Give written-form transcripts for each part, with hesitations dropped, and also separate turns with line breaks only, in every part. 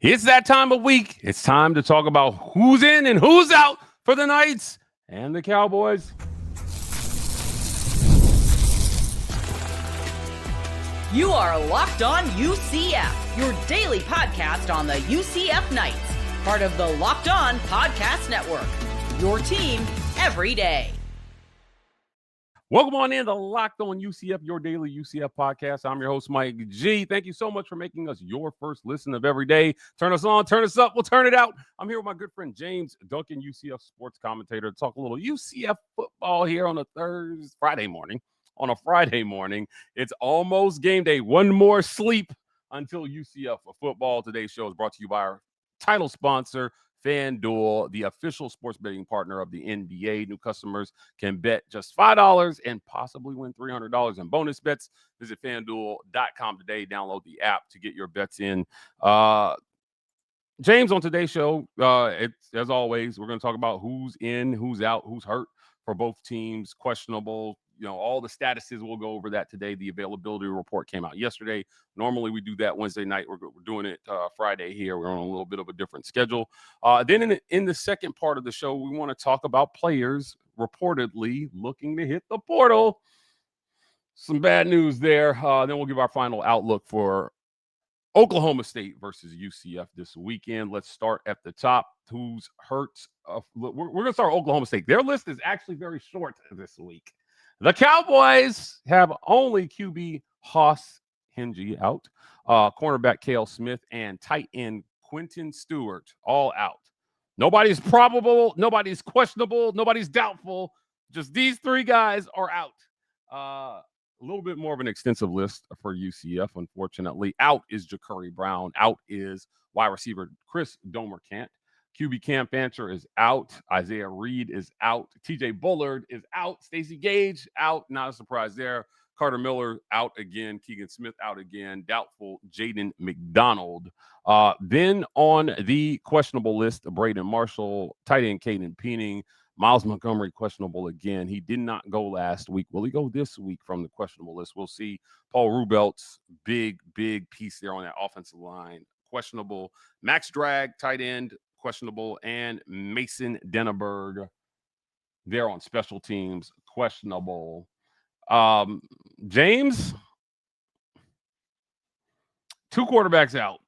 It's that time of week. It's time to talk about who's in and who's out for the Knights and the Cowboys.
You are Locked On UCF, your daily podcast on the UCF Knights, part of the Locked On Podcast Network, your team every day.
Welcome on in to Locked On UCF, your daily UCF podcast. I'm your host, Mike G. Thank you so much for making us your first listen of every day. Turn us on, turn us up, we'll turn it out. I'm here with my good friend James Duncan, UCF sports commentator, to talk a little UCF football here on a Friday morning. It's almost game day. One more sleep until UCF football. Today's show is brought to you by our title sponsor, FanDuel, the official sports betting partner of the NBA. New customers can bet just $5 and possibly win $300 in bonus bets. Visit FanDuel.com today. Download the app to get your bets in. James, on today's show, as always, we're going to talk about who's in, who's out, who's hurt for both teams, questionable. All the statuses, we'll go over that today. The availability report came out yesterday. Normally, we do that Wednesday night. We're doing it Friday here. We're on a little bit of a different schedule. Then in the second part of the show, we want to talk about players reportedly looking to hit the portal. Some bad news there. Then we'll give our final outlook for Oklahoma State versus UCF this weekend. Let's start at the top. Who's hurt? We're going to start with Oklahoma State. Their list is actually very short this week. The Cowboys have only QB Haas Hingie out, cornerback Cale Smith, and tight end Quentin Stewart all out. Nobody's probable, nobody's questionable, nobody's doubtful. Just these three guys are out. A little bit more of an extensive list for UCF, unfortunately. Out is Jacurri Brown. Out is wide receiver Chris Domercant. QB Cam Fancher is out. Isaiah Reed is out. TJ Bullard is out. Stacey Gage out. Not a surprise there. Carter Miller out again. Keegan Smith out again. Doubtful Jaden McDonald. Then on the questionable list, Braden Marshall, tight end Caden Peening, Myles Montgomery questionable again. He did not go last week. Will he go this week from the questionable list? We'll see. Paul Rubelt's big piece there on that offensive line. Questionable. Max Drag, tight end, questionable, and Mason Denneberg there on special teams, questionable. James, two quarterbacks out.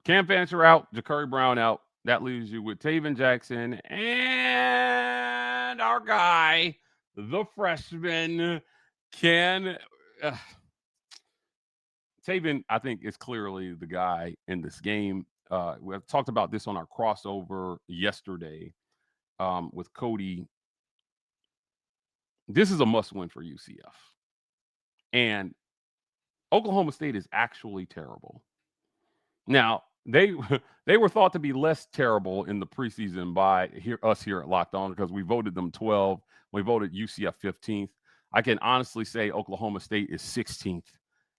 Cam Fancher out, Jacurri Brown out. That leaves you with Tayven Jackson and our guy, the freshman, Tayven, I think, is clearly the guy in this game. We talked about this on our crossover yesterday with Cody. This is a must-win for UCF. And Oklahoma State is actually terrible. Now, they were thought to be less terrible in the preseason by us here at Locked On because we voted them 12. We voted UCF 15th. I can honestly say Oklahoma State is 16th,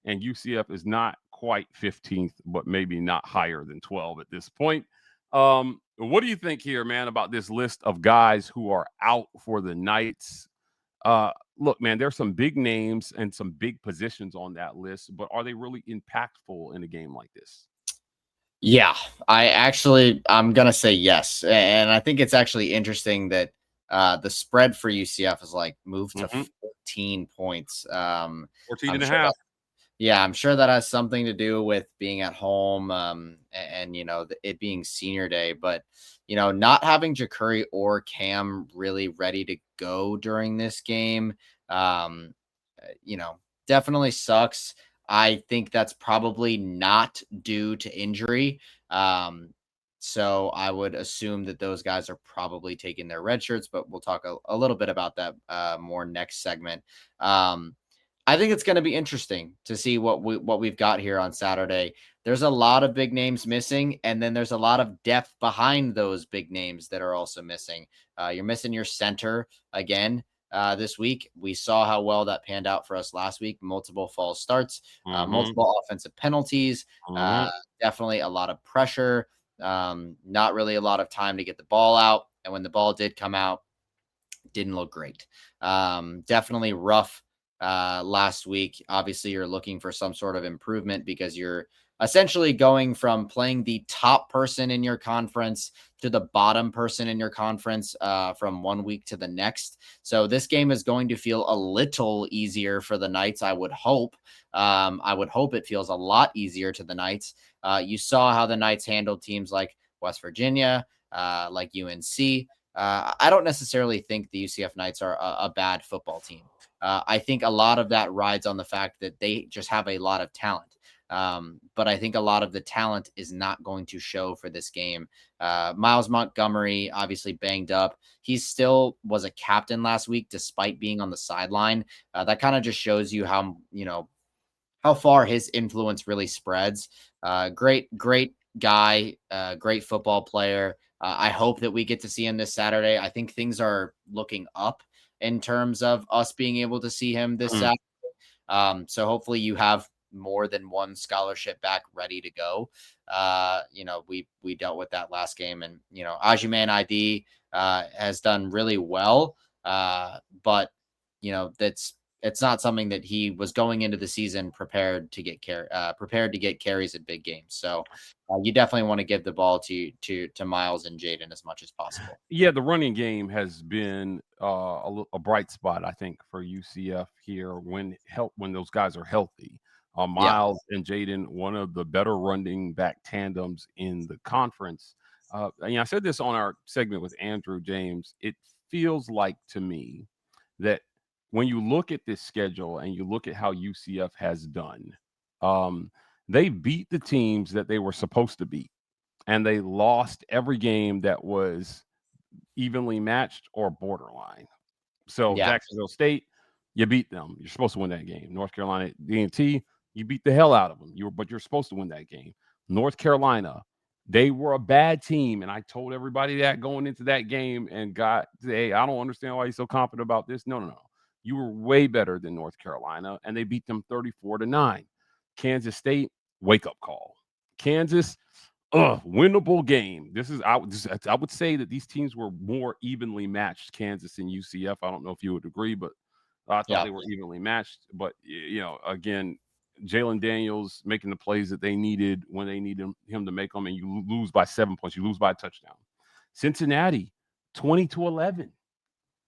and UCF is not quite 15th, but maybe not higher than 12 at this point. What do you think here, man, about this list of guys who are out for the Knights? Look, man, there's some big names and some big positions on that list, but are they really impactful in a game like this?
Yeah, I'm going to say yes. And I think it's actually interesting that the spread for UCF is moved to 14 points.
14 and a half.
I'm sure that has something to do with being at home and it being senior day. But, not having Jacurri or Cam really ready to go during this game, definitely sucks. I think that's probably not due to injury. So I would assume that those guys are probably taking their red shirts, but we'll talk a little bit about that more next segment. I think it's going to be interesting to see what we've got here on Saturday. There's a lot of big names missing, and then there's a lot of depth behind those big names that are also missing. You're missing your center again. This week, we saw how well that panned out for us last week. Multiple false starts, multiple offensive penalties, definitely a lot of pressure, not really a lot of time to get the ball out. And when the ball did come out, didn't look great. Definitely rough last week. Obviously, you're looking for some sort of improvement because you're essentially going from playing the top person in your conference to the bottom person in your conference from 1 week to the next. So this game is going to feel a little easier for the Knights, I would hope. I would hope it feels a lot easier to the Knights. You saw how the Knights handled teams like West Virginia, like UNC. I don't necessarily think the UCF Knights are a bad football team. I think a lot of that rides on the fact that they just have a lot of talent. But I think a lot of the talent is not going to show for this game. Myles Montgomery, obviously banged up. He still was a captain last week, despite being on the sideline. That kind of just shows you how, how far his influence really spreads. Great guy, great football player. I hope that we get to see him this Saturday. I think things are looking up in terms of us being able to see him this
Mm.
Saturday. So hopefully you have more than one scholarship back ready to go. We dealt with that last game, and Ajuman ID has done really well, but it's not something that he was going into the season prepared to get carries at big games. So you definitely want to give the ball to Myles and Jaden as much as possible.
Yeah, the running game has been a bright spot, I think, for UCF here when those guys are healthy.
Yeah,
Myles and Jaden, one of the better running back tandems in the conference. I said this on our segment with Andrew James. It feels like to me that when you look at this schedule and you look at how UCF has done, um, they beat the teams that they were supposed to beat, and they lost every game that was evenly matched or borderline. So
yeah,
Jacksonville State, you beat them. You're supposed to win that game. North Carolina D&T, you beat the hell out of them. But you're supposed to win that game. North Carolina, they were a bad team, and I told everybody that going into that game, and got, hey, I don't understand why you're so confident about this. No. You were way better than North Carolina, and they beat them 34-9. Kansas State, wake up call. Kansas, winnable game. I would say that these teams were more evenly matched, Kansas and UCF. I don't know if you would agree, but I thought
yeah,
they were evenly matched. But again, Jalen Daniels making the plays that they needed when they needed him to make them, and you lose by 7 points. You lose by a touchdown. Cincinnati, 20-11.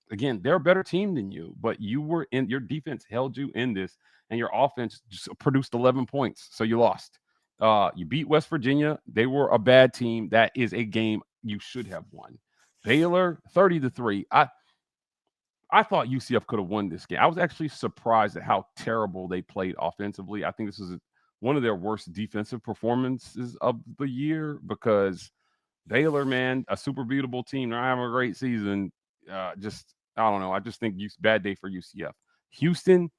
Again, they're a better team than you, but your defense held you in this, and your offense just produced 11 points, so you lost. You beat West Virginia. They were a bad team. That is a game you should have won. Baylor, 30-3. I thought UCF could have won this game. I was actually surprised at how terrible they played offensively. I think this is one of their worst defensive performances of the year, because Baylor, man, a super beatable team. They're having a great season. I don't know. I just think bad day for UCF. Houston,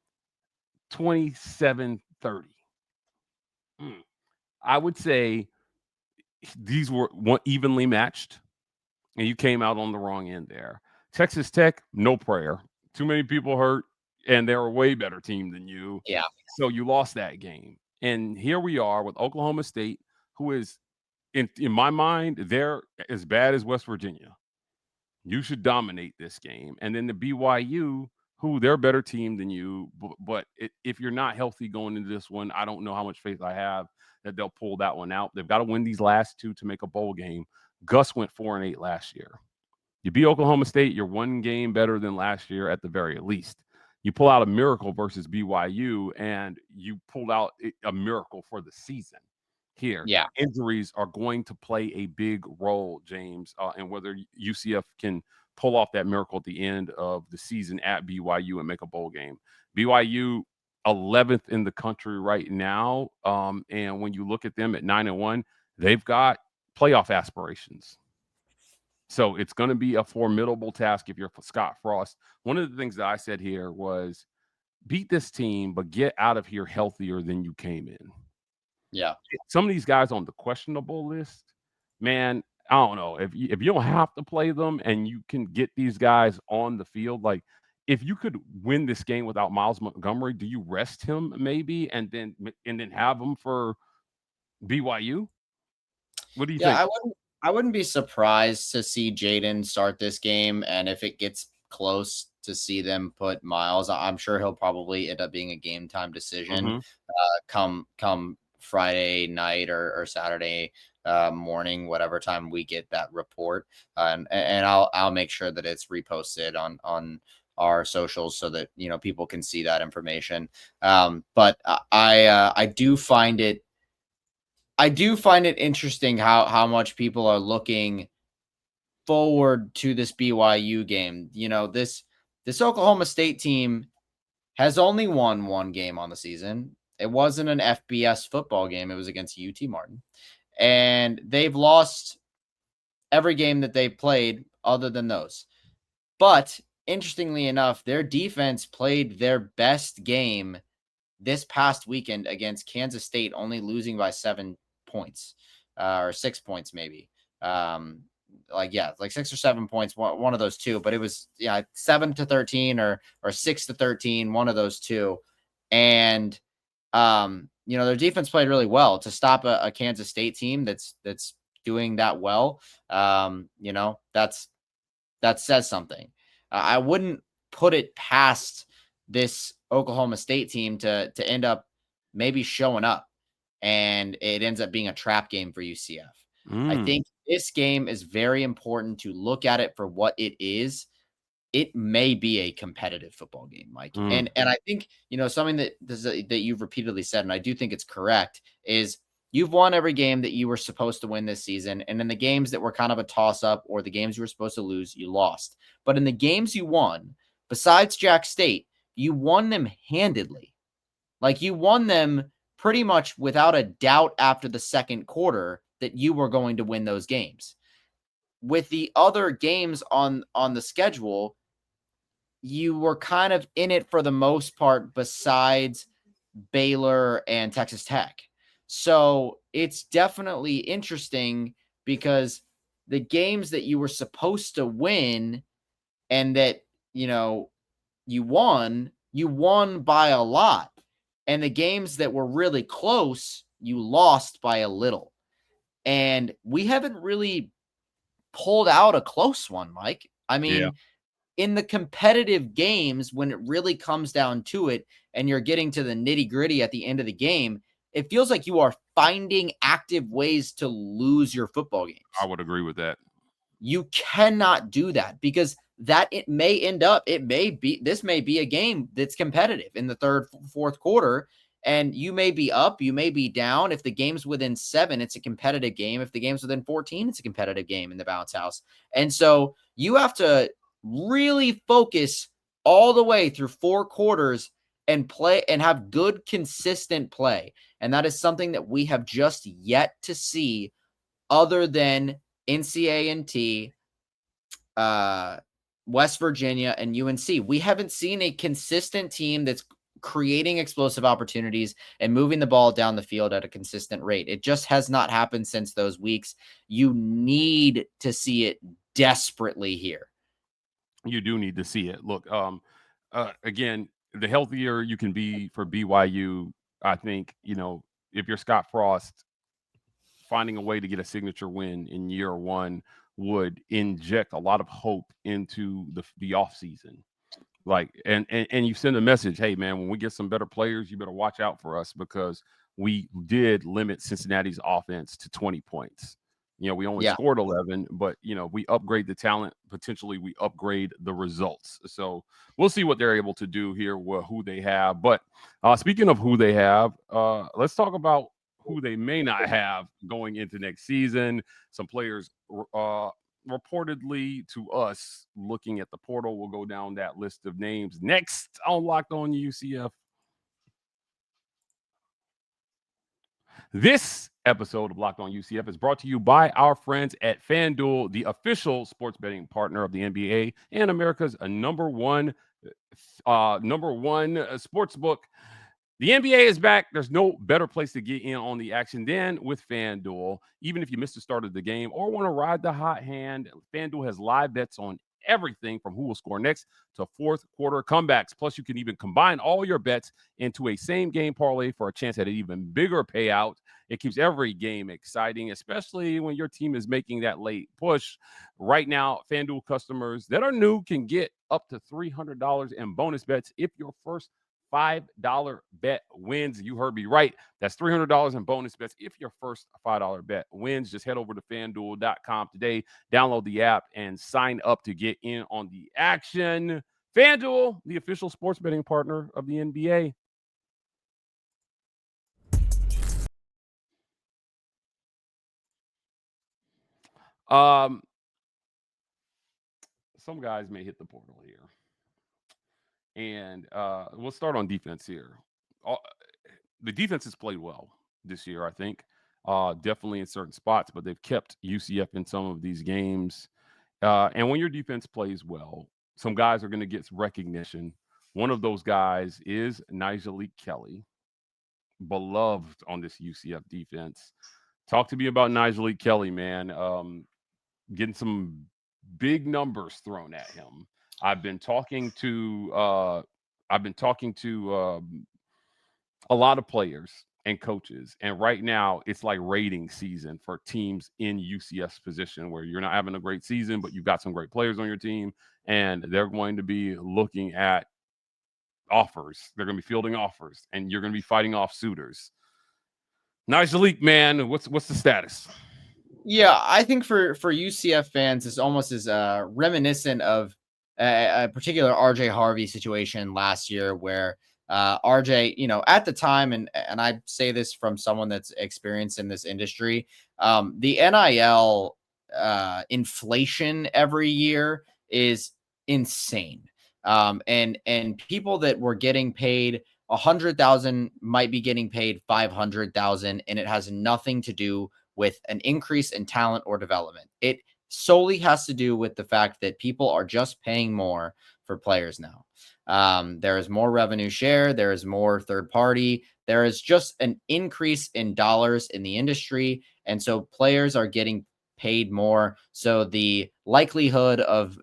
27-30. I would say these were evenly matched, and you came out on the wrong end there. Texas Tech, no prayer. Too many people hurt, and they're a way better team than you.
yeah,
So you lost that game. And here we are with Oklahoma State, who is, in my mind, they're as bad as West Virginia. You should dominate this game. And then the BYU, who they're a better team than you, but if you're not healthy going into this one, I don't know how much faith I have that they'll pull that one out. They've got to win these last two to make a bowl game. Gus went 4-8 last year. You beat Oklahoma State, you're one game better than last year at the very least. You pull out a miracle versus BYU, and you pulled out a miracle for the season here.
yeah,
Injuries are going to play a big role, James, and whether UCF can pull off that miracle at the end of the season at BYU and make a bowl game. BYU, 11th in the country right now, and when you look at them at 9-1, they've got playoff aspirations. So it's going to be a formidable task if you're Scott Frost. One of the things that I said here was beat this team, but get out of here healthier than you came in.
yeah.
Some of these guys on the questionable list, man, I don't know. If you don't have to play them and you can get these guys on the field, like if you could win this game without Myles Montgomery, do you rest him maybe and then have him for BYU? What do you
Yeah,
think?
I wouldn't be surprised to see Jaden start this game, and if it gets close see them put Myles. I'm sure he'll probably end up being a game time decision come Friday night or Saturday morning, whatever time we get that report. And I'll make sure that it's reposted on our socials so that, you know, people can see that information. But I do find it interesting how much people are looking forward to this BYU game. You know, this Oklahoma State team has only won one game on the season. It wasn't an FBS football game. It was against UT Martin. And they've lost every game that they've played other than those. But interestingly enough, their defense played their best game this past weekend against Kansas State, only losing by 7 points or 6 points maybe. Like 6 or 7 points, one of those two, but it was 7-13 or 6-13, one of those two. And you know, their defense played really well to stop a Kansas State team that's doing that well. You know, that says something. I wouldn't put it past this Oklahoma State team to end up maybe showing up, and it ends up being a trap game for UCF. I think this game is very important to look at it for what it is. It may be a competitive football game, Mike. And I think, you know, something that you've repeatedly said, and I do think it's correct, is you've won every game that you were supposed to win this season. And in the games that were kind of a toss-up or the games you were supposed to lose, you lost. But in the games you won, besides Jack State, you won them handedly. Like, you won them pretty much without a doubt after the second quarter that you were going to win those games. With the other games on the schedule, you were kind of in it for the most part besides Baylor and Texas Tech. So it's definitely interesting because the games that you were supposed to win and that, you know, you won by a lot. And the games that were really close, you lost by a little. And we haven't really pulled out a close one, Mike. I mean, in the competitive games, when it really comes down to it and you're getting to the nitty-gritty at the end of the game, it feels like you are finding active ways to lose your football games.
I would agree with that.
You cannot do that because this may be a game that's competitive in the third, fourth quarter. And you may be up, you may be down. If the game's within 7, it's a competitive game. If the game's within 14, it's a competitive game in the bounce house. And so you have to really focus all the way through 4 quarters and play and have good, consistent play. And that is something that we have just yet to see other than NCA&T, West Virginia, and UNC. We haven't seen a consistent team that's creating explosive opportunities and moving the ball down the field at a consistent rate. It just has not happened since those weeks. You need to see it desperately here.
You do need to see it. Look, again, the healthier you can be for BYU, I think, you know, if you're Scott Frost, finding a way to get a signature win in year 1 would inject a lot of hope into the offseason. Like, and you send a message, hey, man, when we get some better players, you better watch out for us because we did limit Cincinnati's offense to 20 points. You know, we only scored 11, but, you know, we upgrade the talent. Potentially, we upgrade the results. So we'll see what they're able to do here, who they have. But speaking of who they have, let's talk about who they may not have going into next season. Some players reportedly to us, looking at the portal, we'll go down that list of names next on Locked On UCF. This episode of Locked On UCF is brought to you by our friends at FanDuel, the official sports betting partner of the NBA and America's number one sports book. The NBA is back. There's no better place to get in on the action than with FanDuel. Even if you missed the start of the game or want to ride the hot hand, FanDuel has live bets on everything from who will score next to fourth quarter comebacks. Plus, you can even combine all your bets into a same game parlay for a chance at an even bigger payout. It keeps every game exciting, especially when your team is making that late push. Right now, FanDuel customers that are new can get up to $300 in bonus bets if your first $5 bet wins. You heard me right. That's $300 in bonus bets if your first $5 bet wins. Just head over to fanduel.com today, download the app, and sign up to get in on the action. FanDuel, the official sports betting partner of the NBA. Some guys may hit the portal here. And we'll start on defense here. The defense has played well this year, I think. Definitely in certain spots, but they've kept UCF in some of these games. And when your defense plays well, some guys are going to get recognition. One of those guys is Nyjalik Kelly, beloved on this UCF defense. Talk to me about Nyjalik Kelly, man. Getting some big numbers thrown at him. I've been talking to a lot of players and coaches, and right now it's like rating season for teams in UCF's position where you're not having a great season, but you've got some great players on your team, and they're going to be looking at offers. They're going to be fielding offers, and you're going to be fighting off suitors. Nyjalik, man, what's the status?
Yeah, I think for UCF fans, it's almost as reminiscent of a particular RJ Harvey situation last year where RJ, at the time, and I say this from someone that's experienced in this industry, the NIL inflation every year is insane. And people that were getting paid 100,000 might be getting paid 500,000, and it has nothing to do with an increase in talent or development. It solely has to do with the fact that people are just paying more for players now. There is more revenue share. There is more third party. There is just an increase in dollars in the industry. And so players are getting paid more. So the likelihood of,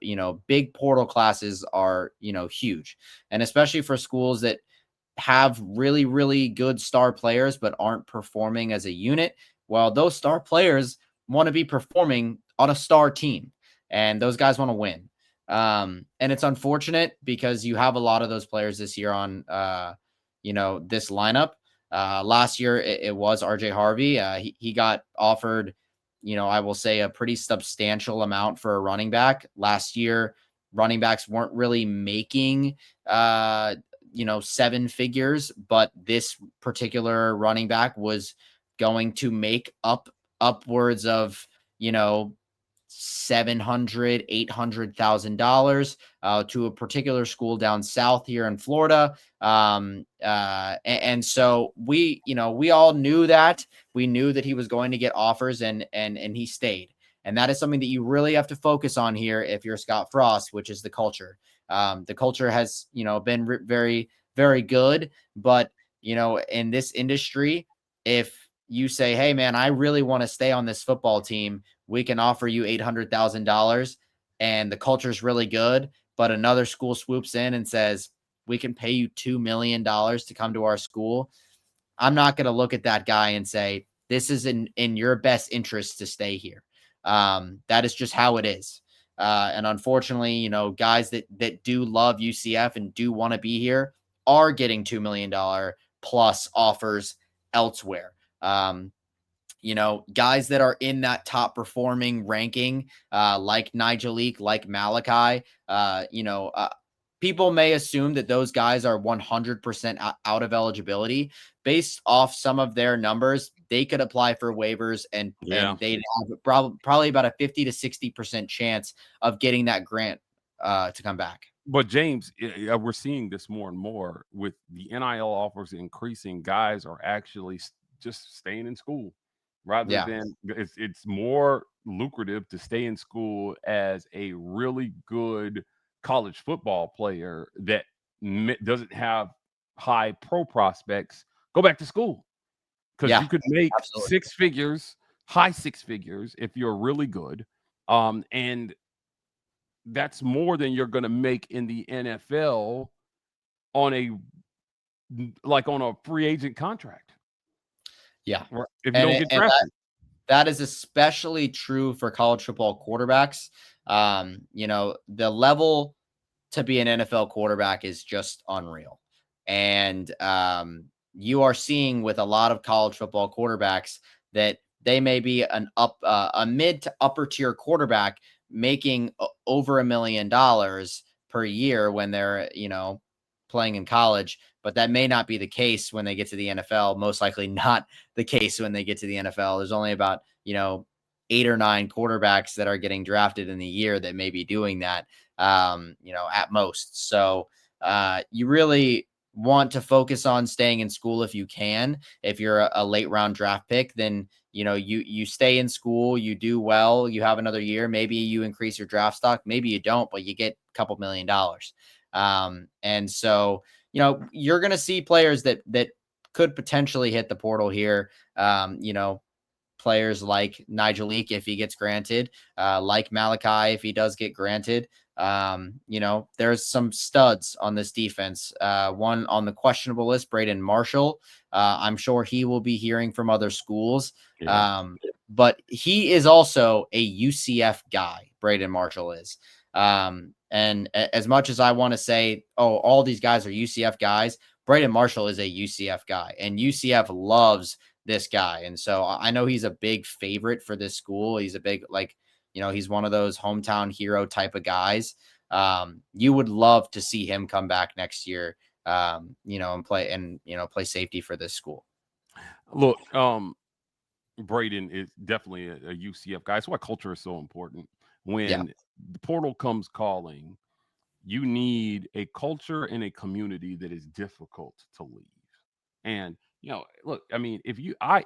big portal classes are, huge. And especially for schools that have really, really good star players, but aren't performing as a unit. Well, those star players want to be performing on a star team, and those guys want to win. And it's unfortunate because you have a lot of those players this year on, this lineup. Last year, it was RJ Harvey. He got offered, I will say a pretty substantial amount for a running back. Last year, running backs weren't really making, seven figures, but this particular running back was going to make upwards of, $700,000, $800,000 to a particular school down south here in Florida. And so we all knew that. We knew that he was going to get offers and he stayed. And that is something that you really have to focus on here if you're Scott Frost, which is the culture. The culture has, been very, very good. But, in this industry, if you say, hey, man, I really want to stay on this football team, we can offer you $800,000 and the culture is really good. But another school swoops in and says, we can pay you $2 million to come to our school. I'm not going to look at that guy and say, this is in your best interest to stay here. That is just how it is. And unfortunately, guys that do love UCF and do want to be here are getting $2 million plus offers elsewhere. Guys that are in that top performing ranking, like Nyjalik, like Malachi, people may assume that those guys are 100% out of eligibility based off some of their numbers. They could apply for waivers and they'd have probably about a 50 to 60% chance of getting that grant to come back.
But James, we're seeing this more and more with the NIL offers increasing. Guys are actually just staying in school rather than it's more lucrative to stay in school as a really good college football player that doesn't have high pro prospects. Go back to school because you could make
absolutely.
six figures, high six figures if you're really good. And that's more than you're going to make in the NFL on on a free agent contract.
Yeah.
Right? If you don't get
And
drafted.
that is especially true for college football quarterbacks. The level to be an NFL quarterback is just unreal. And you are seeing with a lot of college football quarterbacks that they may be a mid to upper tier quarterback making over $1 million per year when they're, playing in college, but that may not be the case when they get to the NFL. Most likely not the case when they get to the NFL. There's only about, 8 or 9 quarterbacks that are getting drafted in the year that may be doing that, at most. So you really want to focus on staying in school if you can. If you're a late round draft pick, then you stay in school, you do well, you have another year, maybe you increase your draft stock, maybe you don't, but you get a couple $1 million. And so, you're going to see players that could potentially hit the portal here. Players like Nyjalik, if he gets granted, like Malachi, if he does get granted. There's some studs on this defense. One on the questionable list, Braden Marshall. I'm sure he will be hearing from other schools.
Yeah.
But he is also a UCF guy. Braden Marshall is. And as much as I want to say, oh, all these guys are UCF guys, Braden Marshall is a UCF guy, and UCF loves this guy. And so I know he's a big favorite for this school. He's a big, he's one of those hometown hero type of guys. You would love to see him come back next year, and play safety for this school.
Look, Braden is definitely a UCF guy. That's why culture is so important. When the portal comes calling, you need a culture and a community that is difficult to leave. And look, I mean,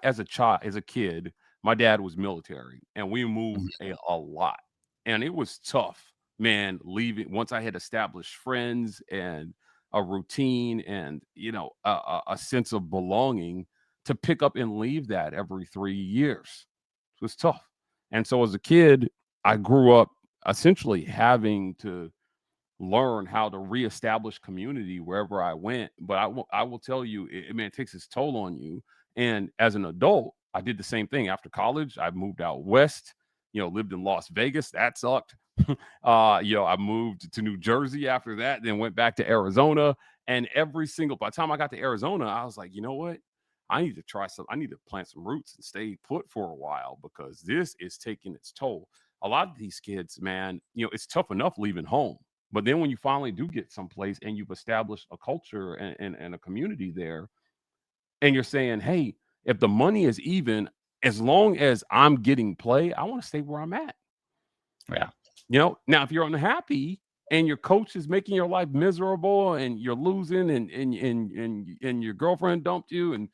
as a kid, my dad was military, and we moved a lot, and it was tough, man. Leaving once I had established friends and a routine, and a sense of belonging, to pick up and leave that every 3 years. It was tough. And so as a kid, I grew up essentially having to learn how to reestablish community wherever I went. But I will tell you, it takes its toll on you. And as an adult, I did the same thing. After college, I moved out west, lived in Las Vegas. That sucked. I moved to New Jersey after that, then went back to Arizona. And by the time I got to Arizona, I was like, you know what? I need to try some. I need to plant some roots and stay put for a while, because this is taking its toll. A lot of these kids, man, it's tough enough leaving home. But then when you finally do get someplace and you've established a culture and a community there, and you're saying, hey, if the money is even, as long as I'm getting play, I want to stay where I'm at.
Yeah.
Now if you're unhappy and your coach is making your life miserable and you're losing and your girlfriend dumped you, and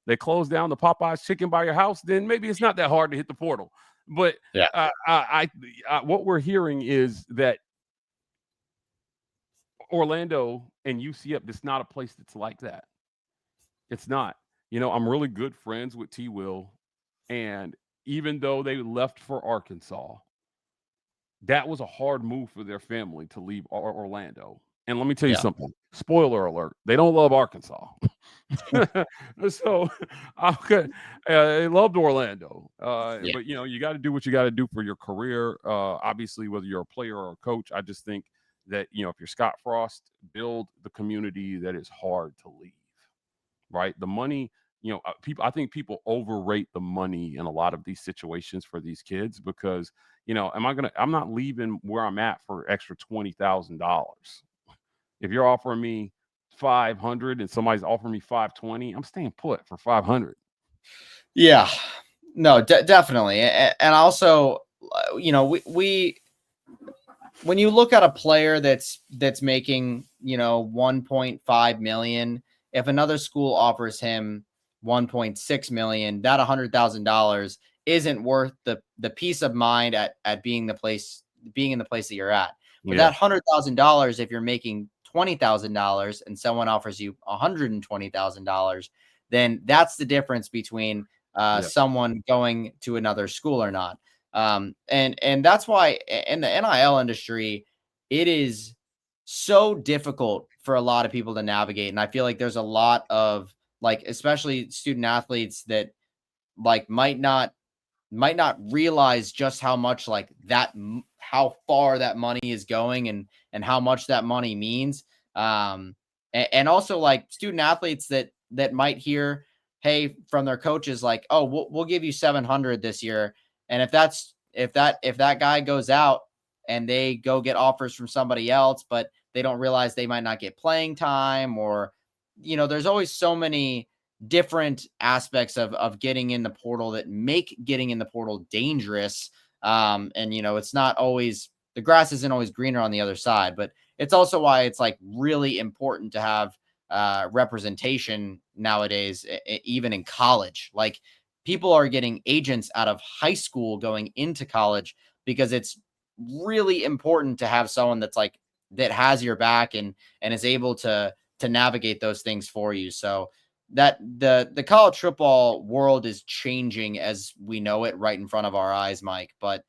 they closed down the Popeyes chicken by your house, then maybe it's not that hard to hit the portal. But what we're hearing is that Orlando and UCF, it's not a place that's like that. It's not. I'm really good friends with T. Will, and even though they left for Arkansas, that was a hard move for their family to leave Orlando. And let me tell you something. Spoiler alert: they don't love Arkansas. So they loved Orlando, but you got to do what you got to do for your career. Obviously, whether you're a player or a coach, I just think that if you're Scott Frost, build the community that is hard to leave. Right, the money. I think people overrate the money in a lot of these situations for these kids, because I'm not leaving where I'm at for extra $20,000. If you're offering me 500 and somebody's offering me 520, I'm staying put for 500.
Yeah, no, definitely. And also, we when you look at a player that's making, 1.5 million, if another school offers him 1.6 million, that $100,000 isn't worth the peace of mind at being in the place that you're at. But that $100,000, if you're making $20,000 and someone offers you $120,000, then that's the difference between someone going to another school or not. And that's why in the NIL industry, it is so difficult for a lot of people to navigate. And I feel like there's a lot of like, especially student athletes that like might not realize just how much like that how far that money is going and how much that money means. And also like student athletes that might hear, hey, from their coaches, like, oh, we'll give you 700 this year. And if that guy goes out and they go get offers from somebody else, but they don't realize they might not get playing time, or there's always so many different aspects of getting in the portal that make getting in the portal dangerous. And it's not always, the grass isn't always greener on the other side, but it's also why it's like really important to have representation nowadays, even in college. Like people are getting agents out of high school going into college because it's really important to have someone that's like that has your back and is able to navigate those things for you. So that the college football world is changing as we know it right in front of our eyes, Mike. But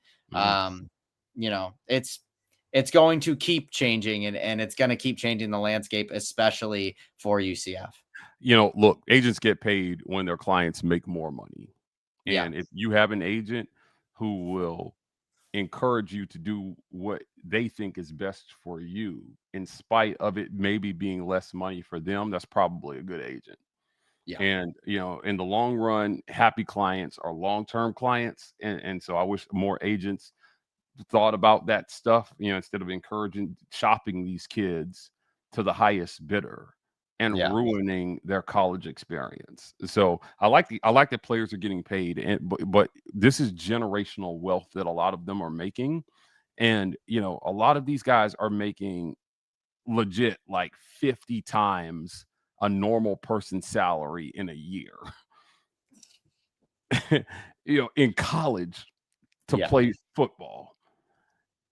it's going to keep changing, and it's going to keep changing the landscape, especially for UCF.
Look, agents get paid when their clients make more money.
Yeah.
And if you have an agent who will encourage you to do what they think is best for you, in spite of it maybe being less money for them, that's probably a good agent.
Yeah.
And in the long run, happy clients are long-term clients. And so I wish more agents thought about that stuff, instead of encouraging shopping these kids to the highest bidder and
Yeah.
ruining their college experience. So I like that players are getting paid, but this is generational wealth that a lot of them are making. And a lot of these guys are making legit like 50 times a normal person's salary in a year. In college to
Yeah.
play football.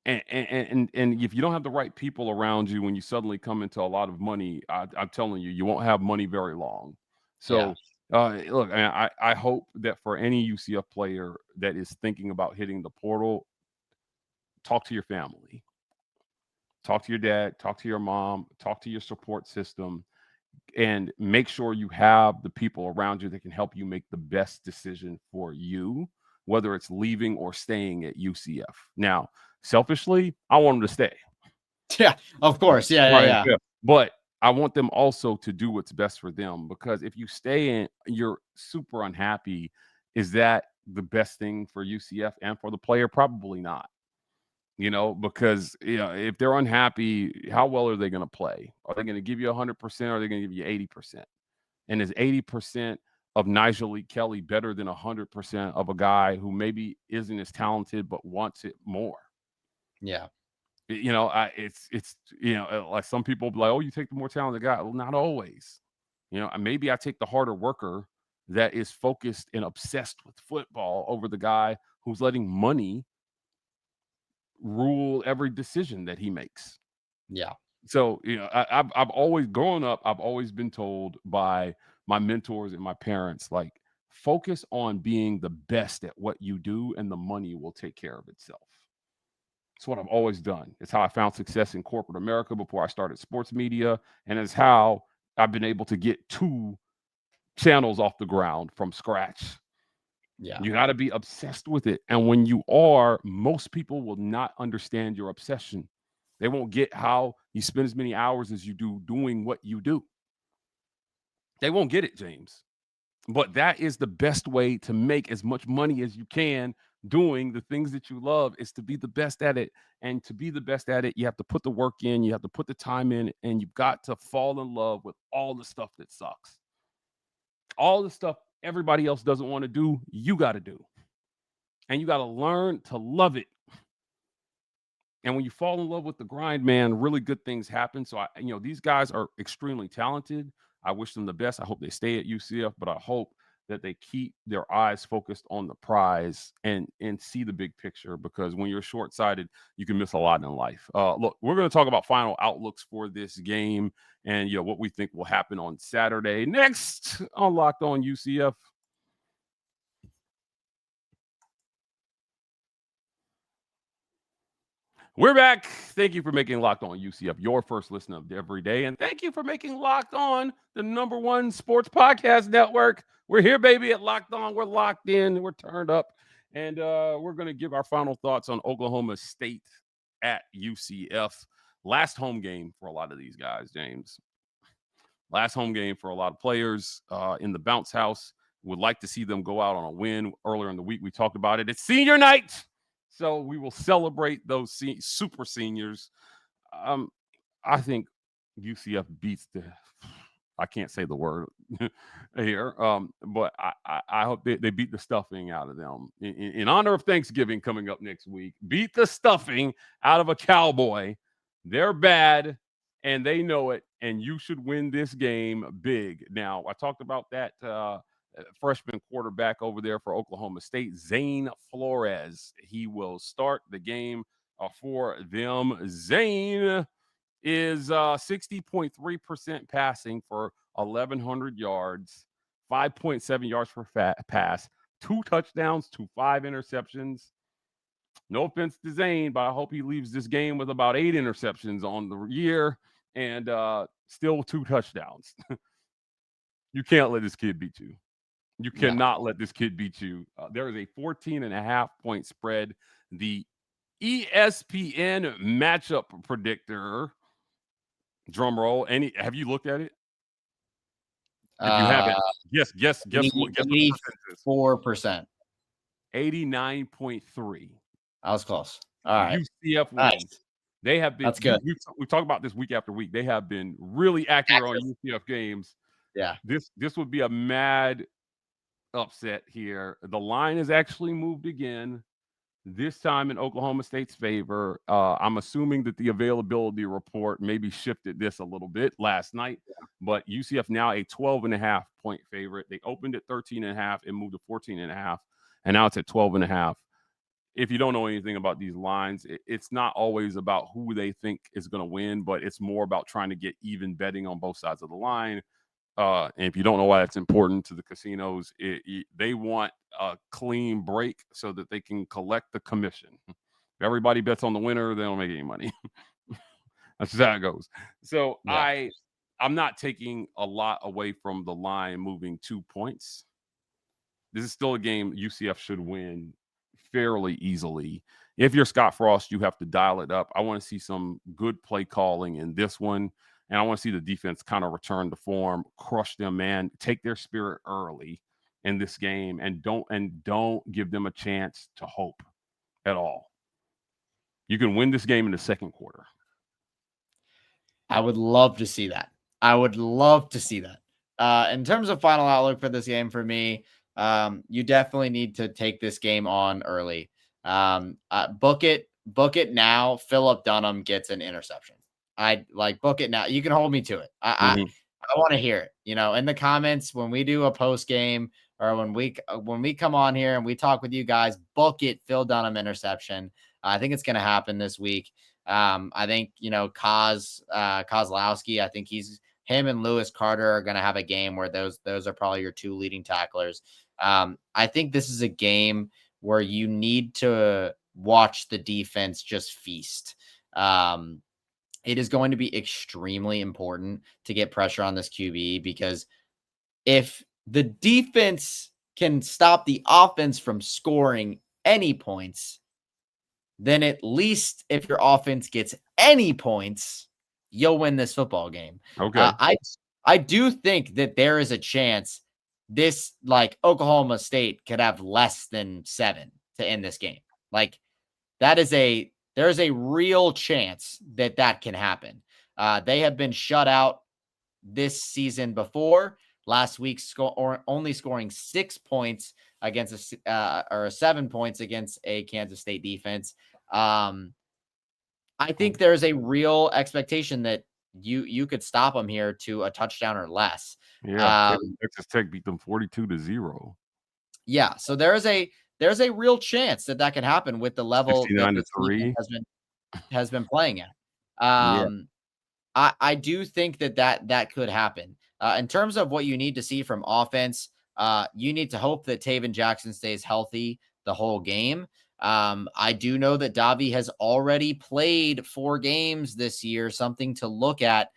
And if you don't have the right people around you when you suddenly come into a lot of money, I'm telling you, you won't have money very long.
Yeah.
So look, I hope that for any UCF player that is thinking about hitting the portal, talk to your family, talk to your dad, talk to your mom, talk to your support system, and make sure you have the people around you that can help you make the best decision for you, whether it's leaving or staying at UCF. Now, selfishly, I want them to stay.
Yeah, of course. Yeah.
Right.
Yeah.
Yeah. But I want them also to do what's best for them, because if you stay in, you're super unhappy. Is that the best thing for UCF and for the player? Probably not. Because if they're unhappy, how well are they going to play? Are they going to give you 100%? Or are they going to give you 80%? And is 80% of Nyjalik Kelly better than 100% of a guy who maybe isn't as talented but wants it more?
Yeah.
It's like some people be like, oh, you take the more talented guy. Well, not always. Maybe I take the harder worker that is focused and obsessed with football over the guy who's letting money rule every decision that he makes.
Yeah.
So, I've always grown up, I've always been told by my mentors and my parents, like, focus on being the best at what you do, and the money will take care of itself. It's what I've always done. It's how I found success in corporate America before I started sports media. And it's how I've been able to get 2 channels off the ground from scratch.
Yeah.
You got to be obsessed with it. And when you are, most people will not understand your obsession. They won't get how you spend as many hours as you do doing what you do. They won't get it, James. But that is the best way to make as much money as you can doing the things that you love, is to be the best at it. And to be the best at it, you have to put the work in, you have to put the time in, and you've got to fall in love with all the stuff that sucks. All the stuff everybody else doesn't want to do, you got to do. And you got to learn to love it. And when you fall in love with the grind, man, really good things happen. So these guys are extremely talented. I wish them the best. I hope they stay at UCF, but I hope that they keep their eyes focused on the prize and see the big picture, because when you're short-sighted, you can miss a lot in life. Look, we're going to talk about final outlooks for this game and what we think will happen on Saturday. Next on Locked On UCF. We're back. Thank you for making Locked On UCF your first listen of every day. And thank you for making Locked On the #1 sports podcast network. We're here, baby, at Locked On. We're locked in. We're turned up. And we're going to give our final thoughts on Oklahoma State at UCF. Last home game for a lot of these guys, James. Last home game for a lot of players in the bounce house. Would like to see them go out on a win. Earlier in the week, we talked about it. It's senior night. So we will celebrate those super seniors. I think UCF beats I can't say the word here, but I hope they beat the stuffing out of them. In honor of Thanksgiving coming up next week, beat the stuffing out of a Cowboy. They're bad, and they know it, and you should win this game big. Now, I talked about that freshman quarterback over there for Oklahoma State, Zane Flores. He will start the game for them. Zane is 60.3% passing for 1,100 yards, 5.7 yards per pass, 2 touchdowns to 5 interceptions. No offense to Zane, but I hope he leaves this game with about 8 interceptions on the year and still 2 touchdowns. You can't let this kid beat you. You cannot let this kid beat you. There is a 14.5-point spread. The ESPN matchup predictor, drum roll. Have you looked at it? If you haven't, guess what? Guess
4%.
89.3.
I was close. All right.
UCF wins. Nice. They have been.
That's good.
We talk about this week after week. They have been really accurate on UCF games.
Yeah.
This would be a mad upset here. The line has actually moved again, this time in Oklahoma State's favor. I'm assuming that the availability report maybe shifted this a little bit last night, but UCF now a 12.5-point favorite. They opened at 13.5 and moved to 14.5, and now it's at 12.5. If you don't know anything about these lines, it's not always about who they think is going to win, but it's more about trying to get even betting on both sides of the line. And if you don't know why that's important to the casinos, they want a clean break so that they can collect the commission. If everybody bets on the winner, they don't make any money. That's just how it goes. So I'm not taking a lot away from the line moving 2 points. This is still a game UCF should win fairly easily. If you're Scott Frost, you have to dial it up. I want to see some good play calling in this one. And I want to see the defense kind of return to form, crush them, man, take their spirit early in this game, and don't give them a chance to hope at all. You can win this game in the second quarter.
I would love to see that. In terms of final outlook for this game for me, you definitely need to take this game on early. Book it now. Phillip Dunham gets an interception. I'd book it now. You can hold me to it. I want to hear it. In the comments when we do a post game or when we come on here and we talk with you guys, book it. Phil Dunham interception. I think it's going to happen this week. I think Kozlowski. I think him and Lewis Carter are going to have a game where those are probably your 2 leading tacklers. I think this is a game where you need to watch the defense just feast. It is going to be extremely important to get pressure on this QB, because if the defense can stop the offense from scoring any points, then at least if your offense gets any points, you'll win this football game.
Okay.
I do think that there is a chance this Oklahoma State could have less than 7 to end this game. There's a real chance that can happen. They have been shut out this season before. Last week, only scoring 6 points against 7 points against a Kansas State defense. I think there's a real expectation that you could stop them here to a touchdown or less.
Yeah, Texas Tech beat them 42-0.
Yeah, so there's a real chance that can happen with the level that the team has been playing at. I do think that could happen. In terms of what you need to see from offense, you need to hope that Tayven Jackson stays healthy the whole game. I do know that Davi has already played 4 games this year, something to look at.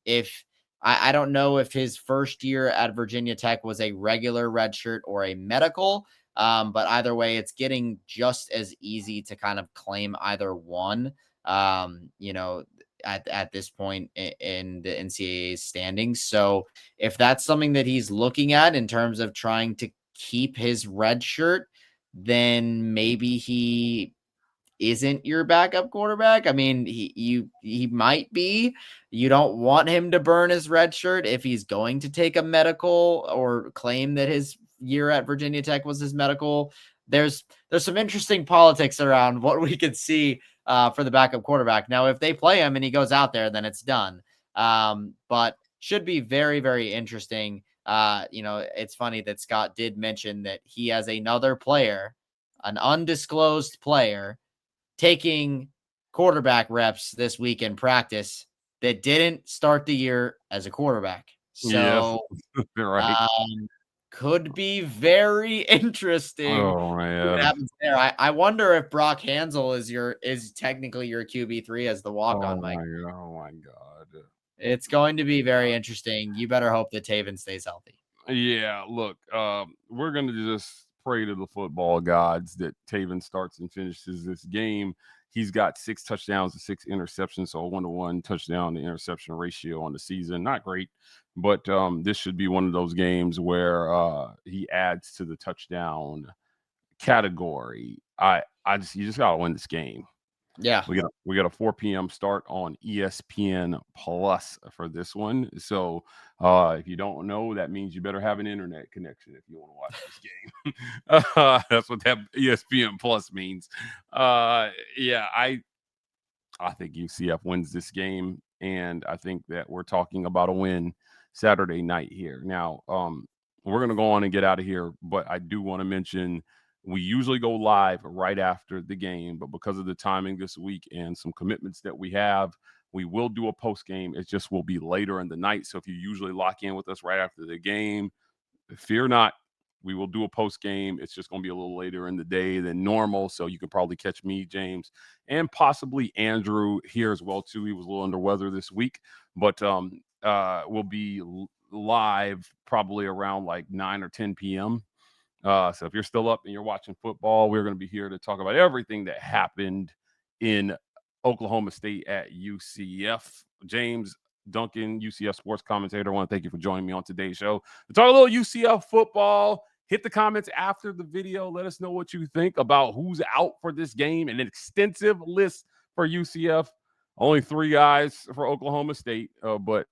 If I don't know if his first year at Virginia Tech was a regular redshirt or a medical, but either way, it's getting just as easy to kind of claim either one. You know, at this point in the NCAA standings. So if that's something that he's looking at in terms of trying to keep his red shirt, then maybe he isn't your backup quarterback. I mean, he might be. You don't want him to burn his red shirt if he's going to take a medical or claim that his year at Virginia Tech was his medical. There's some interesting politics around what we could see for the backup quarterback. Now, if they play him and he goes out there, then it's done. But should be very, very interesting. It's funny that Scott did mention that he has another player, an undisclosed player, taking quarterback reps this week in practice that didn't start the year as a quarterback.
Yeah,
So
right.
could be very interesting
Oh
what
man.
happens there. I wonder if Brock Hansel is technically your QB3 as the walk-on, Mike.
Oh my God.
It's going to be very interesting. You better hope that Tayven stays healthy.
Yeah, look, we're gonna just pray to the football gods that Tayven starts and finishes this game. He's got 6 touchdowns and 6 interceptions, so a 1-to-1 touchdown to interception ratio on the season. Not great, but this should be one of those games where he adds to the touchdown category. You just gotta win this game.
Yeah.
We got a 4 p.m. start on ESPN Plus for this one. So if you don't know, that means you better have an internet connection if you want to watch this game. That's what that ESPN Plus means. Yeah, I think UCF wins this game, and I think that we're talking about a win Saturday night here. Now, we're gonna go on and get out of here, but I do want to mention we usually go live right after the game, but because of the timing this week and some commitments that we have, we will do a post game. It just will be later in the night. So if you usually lock in with us right after the game, fear not. We will do a post game. It's just going to be a little later in the day than normal. So you can probably catch me, James, and possibly Andrew here as well, too. He was a little under weather this week, but we'll be live probably around like 9 or 10 p.m. So if you're still up and you're watching football, we're going to be here to talk about everything that happened in Oklahoma State at UCF. James Duncan, UCF sports commentator, I want to thank you for joining me on today's show to talk a little UCF football. Hit the comments after the video. Let us know what you think about who's out for this game. An extensive list for UCF. Only 3 guys for Oklahoma State, but,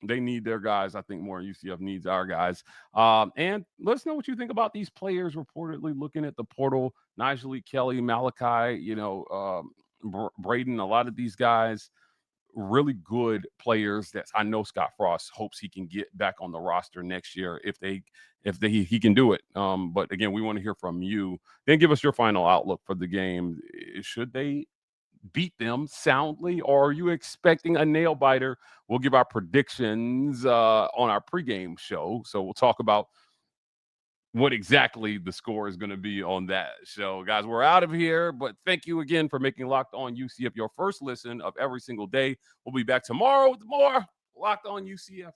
they need their guys, I think, more. UCF needs our guys. And let us know what you think about these players reportedly looking at the portal. Nyjalik Kelly, Malachi, Braden, a lot of these guys, really good players that I know Scott Frost hopes he can get back on the roster next year if he can do it. But again, we want to hear from you. Then give us your final outlook for the game. Should they beat them soundly, or are you expecting a nail biter? We'll give our predictions on our pregame show. So we'll talk about what exactly the score is going to be on that show. Guys, we're out of here, but thank you again for making Locked On UCF your first listen of every single day. We'll be back tomorrow with more Locked On UCF.